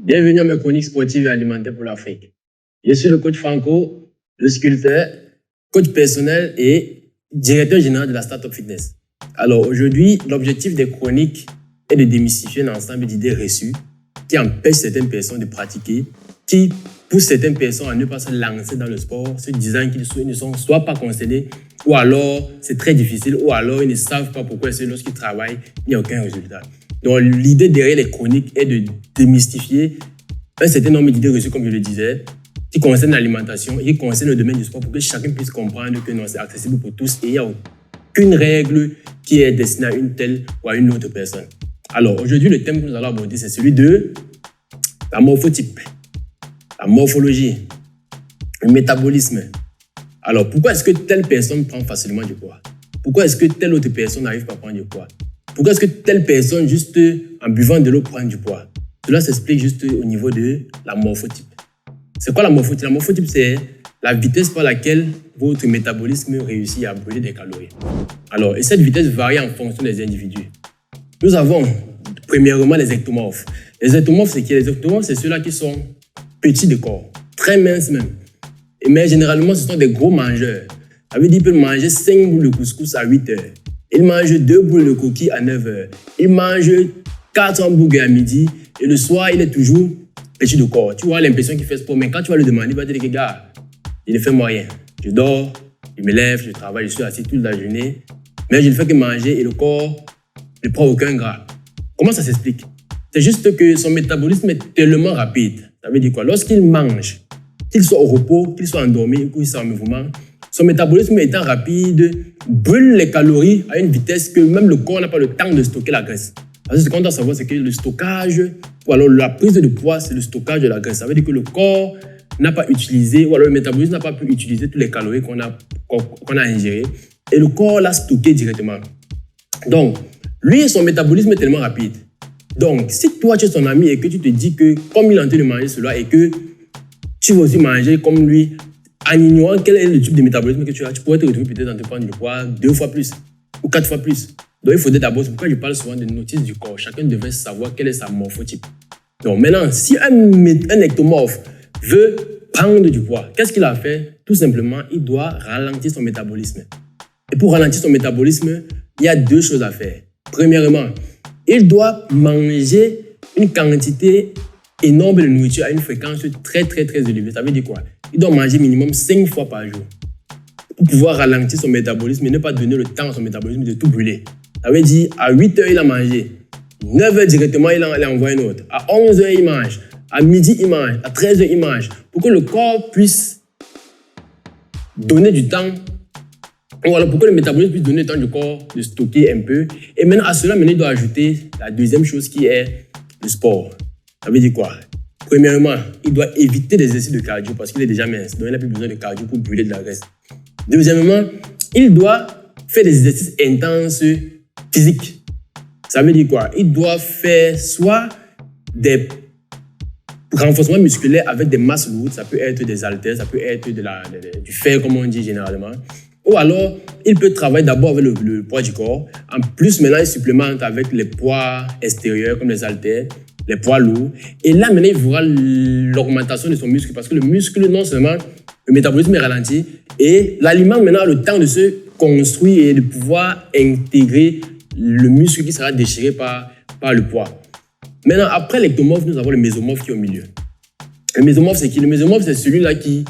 Bienvenue à mes chroniques sportives et alimentaires pour l'Afrique. Je suis le coach Franco, le sculpteur, coach personnel et directeur général de la Startup Fitness. Alors aujourd'hui, l'objectif des chroniques est de démystifier un ensemble d'idées reçues qui empêchent certaines personnes de pratiquer, qui poussent certaines personnes à ne pas se lancer dans le sport, se disant qu'ils ne sont soit pas concernés, ou alors c'est très difficile, ou alors ils ne savent pas pourquoi c'est lorsqu'ils travaillent, il n'y a aucun résultat. Donc l'idée derrière les chroniques est de démystifier un certain nombre d'idées reçues, comme je le disais, qui concernent l'alimentation et qui concernent le domaine du sport pour que chacun puisse comprendre que non, c'est accessible pour tous et il n'y a aucune règle qui est destinée à une telle ou à une autre personne. Alors aujourd'hui, le thème que nous allons aborder, c'est celui de la morphotype, la morphologie, le métabolisme. Alors pourquoi est-ce que telle personne prend facilement du poids? Pourquoi est-ce que telle autre personne n'arrive pas à prendre du poids? Pourquoi est-ce que telle personne, juste en buvant de l'eau, prend du poids? Cela s'explique juste au niveau de la morphotype. C'est quoi la morphotype? La morphotype, c'est la vitesse par laquelle votre métabolisme réussit à brûler des calories. Alors, et cette vitesse varie en fonction des individus. Nous avons, premièrement, les ectomorphes. Les ectomorphes, c'est qui? Les ectomorphes, c'est ceux-là qui sont petits de corps, très minces même. Mais généralement, ce sont des gros mangeurs. Ça veut dire qu'ils peuvent manger 5 boules de couscous à 8 heures. Ils mangent 2 boules de coquilles à 9 heures. Ils mangent 4 hamburgers à midi. Et le soir, il est toujours petit de corps. Tu vois l'impression qu'il fait sport. Mais quand tu vas lui demander, il va te dire que gars, il ne fait moyen. Je dors, je me lève, je travaille, je suis assis toute la journée. Mais je ne fais que manger et le corps ne prend aucun gras. Comment ça s'explique? C'est juste que son métabolisme est tellement rapide. Ça veut dire quoi? Lorsqu'il mange, qu'il soit au repos, qu'il soit endormi ou qu'il soit en mouvement, son métabolisme étant rapide, brûle les calories à une vitesse que même le corps n'a pas le temps de stocker la graisse. Parce que ce qu'on doit savoir, c'est que le stockage, ou alors la prise de poids, c'est le stockage de la graisse. Ça veut dire que le corps n'a pas utilisé, ou alors le métabolisme n'a pas pu utiliser toutes les calories qu'on a ingérées, et le corps l'a stocké directement. Donc, lui, son métabolisme est tellement rapide. Donc, si toi, tu es son ami et que tu te dis que, comme il est en train de manger cela, et que tu vas aussi manger comme lui, en ignorant quel est le type de métabolisme que tu as, tu pourrais te retrouver peut-être en te prendre du poids 2 fois plus ou 4 fois plus. Donc, il faudrait d'abord, c'est pourquoi je parle souvent de notice du corps. Chacun devrait savoir quelle est sa morphotype. Donc, maintenant, si un ectomorphe veut prendre du poids, qu'est-ce qu'il a fait? Tout simplement, il doit ralentir son métabolisme. Et pour ralentir son métabolisme, il y a 2 choses à faire. Premièrement, il doit manger une quantité énorme de nourriture à une fréquence très, très, très élevée. Ça veut dire quoi? Il doit manger minimum 5 fois par jour pour pouvoir ralentir son métabolisme et ne pas donner le temps à son métabolisme de tout brûler. Ça veut dire, à 8 heures, il a mangé. 9 heures directement, il envoie une autre. À 11 heures, il mange. À midi, il mange. À 13 heures, il mange. Pour que le corps puisse donner du temps. Ou alors pour que le métabolisme puisse donner le temps du corps de stocker un peu. Et maintenant, à cela, il doit ajouter la deuxième chose qui est le sport. Ça veut dire quoi? Premièrement, il doit éviter les exercices de cardio parce qu'il est déjà mince. Donc, il n'a plus besoin de cardio pour brûler de la graisse. Deuxièmement, il doit faire des exercices intenses physiques. Ça veut dire quoi? Il doit faire soit des renforcements musculaires avec des masses lourdes. Ça peut être des haltères, ça peut être du fer, comme on dit généralement. Ou alors, il peut travailler d'abord avec le poids du corps. En plus, maintenant, il supplémente avec les poids extérieurs, comme les haltères, les poids lourds. Et là, maintenant, il verra l'augmentation de son muscle. Parce que le muscle, non seulement le métabolisme est ralenti, et l'aliment, maintenant, a le temps de se construire et de pouvoir intégrer le muscle qui sera déchiré par le poids. Maintenant, après l'ectomorphe, nous avons le mésomorphe qui est au milieu. Le mésomorphe, c'est qui? Le mésomorphe, c'est celui-là qui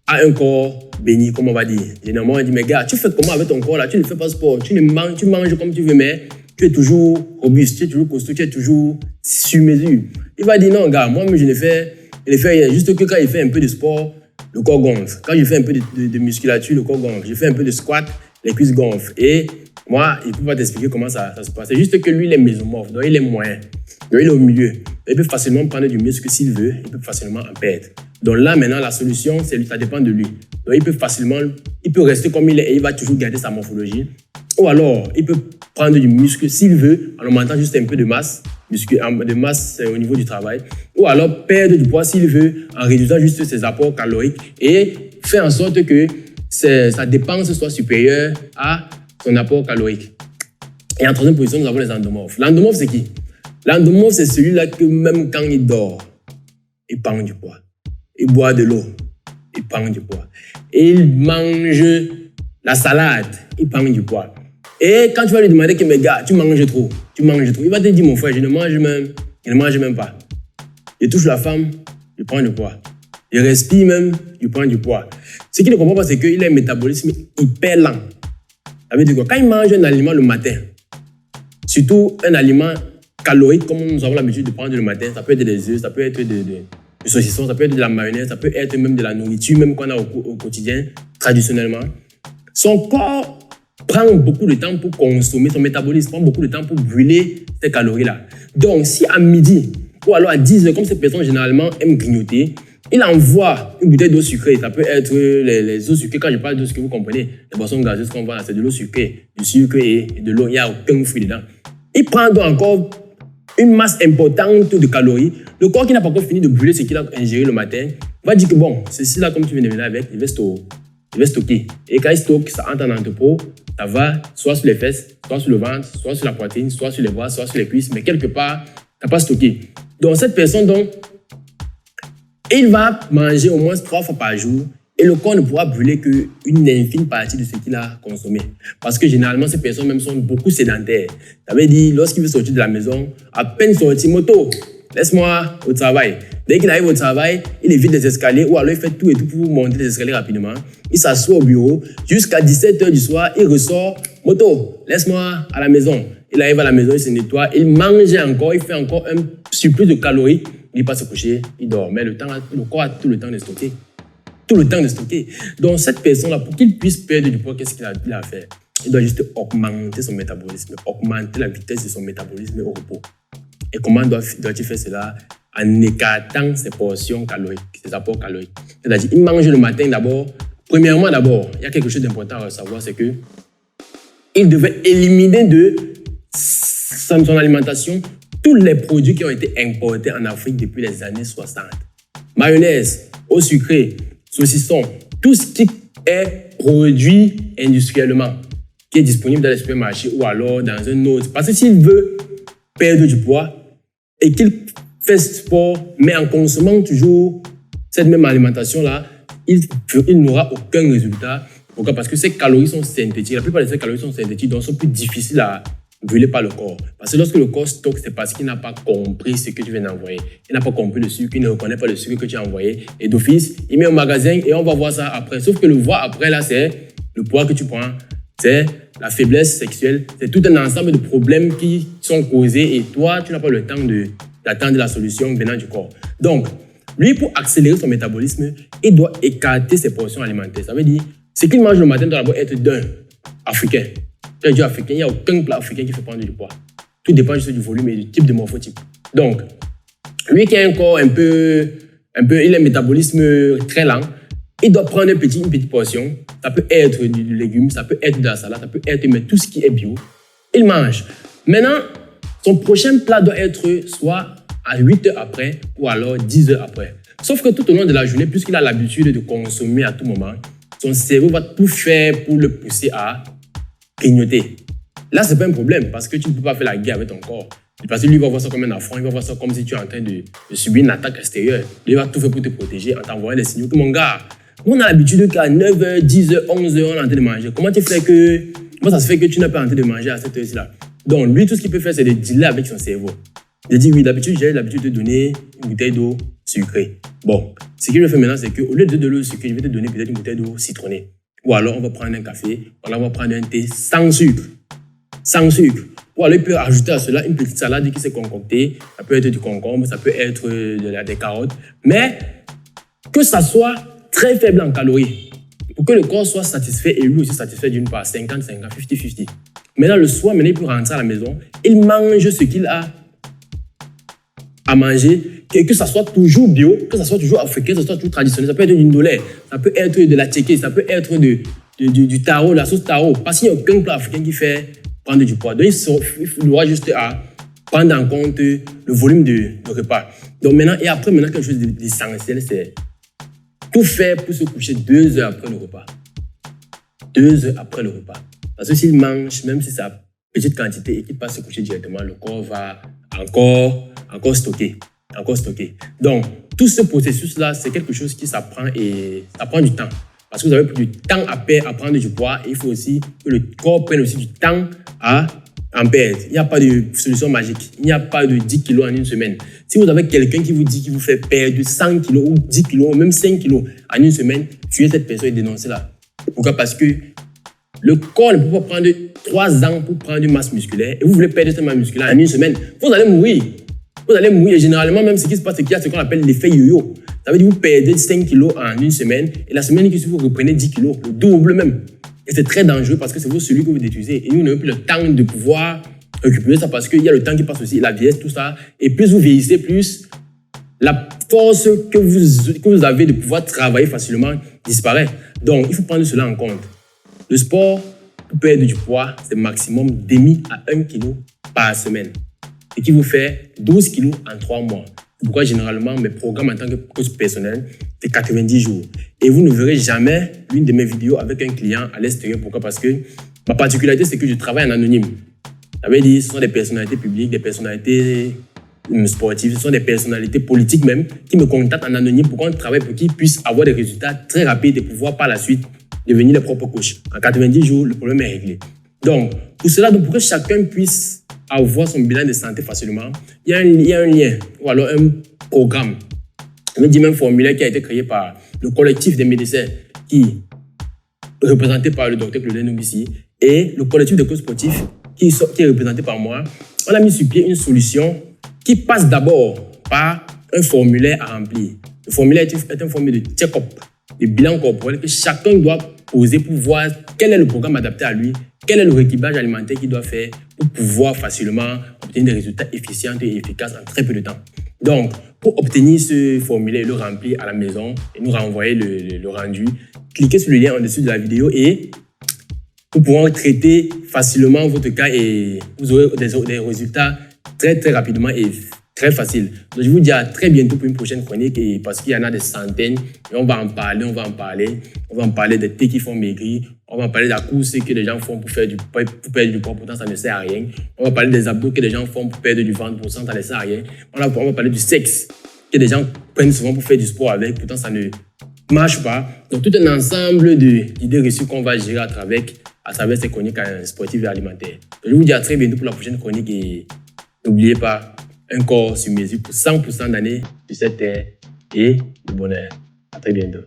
a un corps béni, comme on va dire. Généralement, on dit, mais gars, tu fais comment avec ton corps là? Tu ne fais pas sport, tu manges comme tu veux, mais tu es toujours robuste, tu es toujours costaud, tu es toujours sur mesure. Il va dire, non, gars, moi, je ne fais rien. Juste que quand il fait un peu de sport, le corps gonfle. Quand je fais un peu de musculature, le corps gonfle. Je fais un peu de squat, les cuisses gonflent. Et moi, il ne peut pas t'expliquer comment ça se passe. C'est juste que lui, il est mésomorphe, donc il est moyen. Donc il est au milieu. Il peut facilement prendre du muscle s'il veut, il peut facilement en perdre. Donc là, maintenant, la solution, ça dépend de lui. Donc il peut rester comme il est et il va toujours garder sa morphologie. Ou alors, il peut prendre du muscle s'il veut, en augmentant juste un peu de masse au niveau du travail. Ou alors, perdre du poids s'il veut, en réduisant juste ses apports caloriques et faire en sorte que sa dépense soit supérieure à son apport calorique. Et en troisième position, nous avons les endomorphes. L'endomorphe, c'est qui? L'endomorphe, c'est celui-là que même quand il dort, il prend du poids. Il boit de l'eau, il prend du poids. Et il mange la salade, il prend du poids. Et quand tu vas lui demander que, mais gars, tu manges trop, il va te dire, mon frère, je ne mange même pas. Il touche la femme, il prend du poids. Il respire même, il prend du poids. Ce qu'il ne comprend pas, c'est qu'il a un métabolisme hyper lent. Ça veut dire quoi? Quand il mange un aliment le matin, surtout un aliment calorique, comme nous avons l'habitude de prendre le matin, ça peut être des œufs, ça peut être du saucisson, ça peut être de la mayonnaise, ça peut être même de la nourriture, même qu'on a au quotidien, traditionnellement. Son corps prend beaucoup de temps pour consommer, son métabolisme prend beaucoup de temps pour brûler ces calories-là. Donc, si à midi ou alors à 10 heures, comme ces personnes généralement aiment grignoter, il envoie une bouteille d'eau sucrée. Ça peut être les eaux sucrées. Quand je parle d'eau sucrée, vous comprenez, les boissons gazeuses qu'on voit là, c'est de l'eau sucrée, du sucre et de l'eau. Il n'y a aucun fruit dedans. Il prend donc encore une masse importante de calories. Le corps qui n'a pas encore fini de brûler ce qu'il a ingéré le matin va dire que bon, ceci-là, comme tu viens de venir avec, il va stocker. Et quand il stocke, ça entre en entrepôt, ça va soit sur les fesses, soit sur le ventre, soit sur la poitrine, soit sur les bras, soit sur les cuisses, mais quelque part, ça n'a pas stocké. Donc cette personne, donc, il va manger au moins 3 fois par jour et le corps ne pourra brûler qu'une infime partie de ce qu'il a consommé. Parce que généralement, ces personnes même sont beaucoup sédentaires. Ça veut dire, lorsqu'il veut sortir de la maison, à peine sorti, moto, laisse-moi au travail. Dès qu'il arrive au travail, il évite les escaliers ou alors il fait tout et tout pour monter les escaliers rapidement. Il s'assoit au bureau jusqu'à 17h du soir, il ressort, moto, laisse-moi à la maison. Il arrive à la maison, il se nettoie, il mange encore, il fait encore un surplus de calories. Il passe se coucher, il dort. Mais le corps a tout le temps de stocker. Tout le temps de stocker. Donc, cette personne-là, pour qu'il puisse perdre du poids, qu'est-ce qu'il a à faire? Il doit juste augmenter son métabolisme, augmenter la vitesse de son métabolisme au repos. Et comment doit-il faire cela? En écartant ses portions caloriques, ses apports caloriques. C'est-à-dire, il mange le matin d'abord. Premièrement, il y a quelque chose d'important à savoir, c'est que il devait éliminer de son alimentation tous les produits qui ont été importés en Afrique depuis les années 60. Mayonnaise, eau sucrée, saucisson, tout ce qui est produit industriellement, qui est disponible dans les supermarchés ou alors dans un autre. Parce que s'il veut perdre du poids et qu'il fait sport, mais en consommant toujours cette même alimentation-là, il n'aura aucun résultat. Pourquoi? Parce que ces calories sont synthétiques. La plupart de ces calories sont synthétiques, donc sont plus difficiles à brûlé par le corps. Parce que lorsque le corps stocke, c'est parce qu'il n'a pas compris ce que tu viens d'envoyer. Il n'a pas compris le sucre, il ne reconnaît pas le sucre que tu as envoyé. Et d'office, il met au magasin et on va voir ça après. Sauf que le voir après, là, c'est le poids que tu prends, c'est la faiblesse sexuelle, c'est tout un ensemble de problèmes qui sont causés et toi, tu n'as pas le temps d'attendre la solution venant du corps. Donc, lui, pour accélérer son métabolisme, il doit écarter ses portions alimentaires. Ça veut dire, ce qu'il mange le matin doit d'abord être d'un africain. Africain, il n'y a aucun plat africain qui fait prendre du poids. Tout dépend juste du volume et du type de morphotype. Donc, lui qui a un corps il a un métabolisme très lent, il doit prendre une petite portion. Ça peut être du légume, ça peut être de la salade, ça peut être mais tout ce qui est bio. Il mange. Maintenant, son prochain plat doit être soit à 8 heures après ou alors 10 heures après. Sauf que tout au long de la journée, puisqu'il a l'habitude de consommer à tout moment, son cerveau va tout faire pour le pousser à grignoter. Là, c'est pas un problème parce que tu ne peux pas faire la guerre avec ton corps. Parce que lui va voir ça comme un affront, il va voir ça comme si tu es en train de subir une attaque extérieure. Il va tout faire pour te protéger en t'envoyant des signaux que mon gars, nous on a l'habitude qu'à 9h, 10h, 11h, on est en train de manger. Comment ça se fait que tu n'as pas en train de manger à cette heure-ci là? Donc lui, tout ce qu'il peut faire, c'est de dealer avec son cerveau. Il dit oui, d'habitude, j'ai l'habitude de donner une bouteille d'eau sucrée. Bon, ce qu'il veut faire maintenant, c'est qu'au lieu de donner de l'eau sucrée, je vais te donner peut-être une bouteille d'eau citronnée. Ou alors, on va prendre un café, ou alors on va prendre un thé sans sucre. Sans sucre. Ou alors, il peut ajouter à cela une petite salade qui s'est concoctée. Ça peut être du concombre, ça peut être des carottes. Mais que ça soit très faible en calories. Pour que le corps soit satisfait et lui aussi satisfait d'une part. 50-50, 50-50. Maintenant, le soir, il peut rentrer à la maison. Il mange ce qu'il a à manger, que ça soit toujours bio, que ça soit toujours africain, que ça soit toujours traditionnel. Ça peut être du ndolé, ça peut être de la tchéké, ça peut être du taro, de la sauce taro. Parce qu'il n'y a aucun plat africain qui fait prendre du poids. Donc, il doit juste à prendre en compte le volume de repas. Donc maintenant, quelque chose d'essentiel, c'est tout faire pour se coucher 2 heures après le repas. 2 heures après le repas. Parce que s'il mange, même si ça petite quantité et qui passe se coucher directement, le corps va encore stocker. Donc, tout ce processus-là, c'est quelque chose qui s'apprend et ça prend du temps. Parce que vous avez plus du temps à prendre du poids et il faut aussi que le corps prenne aussi du temps à en perdre. Il n'y a pas de solution magique. Il n'y a pas de 10 kilos en une semaine. Si vous avez quelqu'un qui vous dit qu'il vous fait perdre 100 kilos ou 10 kilos ou même 5 kilos en une semaine, tuez cette personne et dénoncez-la. Pourquoi? Parce que le corps ne peut pas prendre 3 ans pour prendre une masse musculaire et vous voulez perdre cette masse musculaire en une semaine. Vous allez mourir. Vous allez mourir. Et généralement, même ce qui se passe, c'est qu'il y a ce qu'on appelle l'effet yo-yo. Ça veut dire que vous perdez 5 kilos en une semaine et la semaine qui suit, vous reprenez 10 kilos, le double même. Et c'est très dangereux parce que c'est celui que vous détruisez. Et nous n'avons plus le temps de pouvoir récupérer ça parce qu'il y a le temps qui passe aussi, la vieillesse, tout ça. Et plus vous vieillissez, plus la force que vous avez de pouvoir travailler facilement disparaît. Donc, il faut prendre cela en compte. Le sport, pour perdre du poids, c'est maximum demi à 1 kg par semaine. Et qui vous fait 12 kg en 3 mois. C'est pourquoi généralement, mes programmes en tant que coach personnel, c'est 90 jours. Et vous ne verrez jamais l'une de mes vidéos avec un client à l'extérieur. Pourquoi? Parce que ma particularité, c'est que je travaille en anonyme. Ça veut dire que ce sont des personnalités publiques, des personnalités sportives, ce sont des personnalités politiques même qui me contactent en anonyme pour qu'on travaille pour qu'ils puissent avoir des résultats très rapides et pouvoir par la suite devenir les propres coachs. En 90 jours, le problème est réglé. Donc, pour cela, pour que chacun puisse avoir son bilan de santé facilement, il y a un lien ou alors un programme. Je veux dire même formulaire qui a été créé par le collectif des médecins qui est représenté par le docteur Claudel Noubissi et le collectif de coachs sportifs qui est représenté par moi. On a mis sur pied une solution qui passe d'abord par un formulaire à remplir. Le formulaire est un formulaire de check-up, de bilan corporel que chacun doit poser pour voir quel est le programme adapté à lui, quel est le rééquilibrage alimentaire qu'il doit faire pour pouvoir facilement obtenir des résultats efficients et efficaces en très peu de temps. Donc, pour obtenir ce formulaire et le remplir à la maison et nous renvoyer le rendu, cliquez sur le lien en dessous de la vidéo et vous pourrez traiter facilement votre cas et vous aurez des résultats très très rapidement et très facile. Donc je vous dis à très bientôt pour une prochaine chronique et parce qu'il y en a des centaines et on va en parler des thés qui font maigrir, on va en parler de la course que les gens font pour perdre du poids, pourtant ça ne sert à rien. On va parler des abdos que les gens font pour perdre du ventre, pourtant ça ne sert à rien. On va parler du sexe que les gens prennent souvent pour faire du sport avec, pourtant ça ne marche pas. Donc tout un ensemble d'idées reçues qu'on va gérer à travers ces chroniques sportives et alimentaires. Donc, je vous dis à très bientôt pour la prochaine chronique et n'oubliez pas, un corps sur mesure pour 100% d'années sur cette terre et du bonheur. À très bientôt.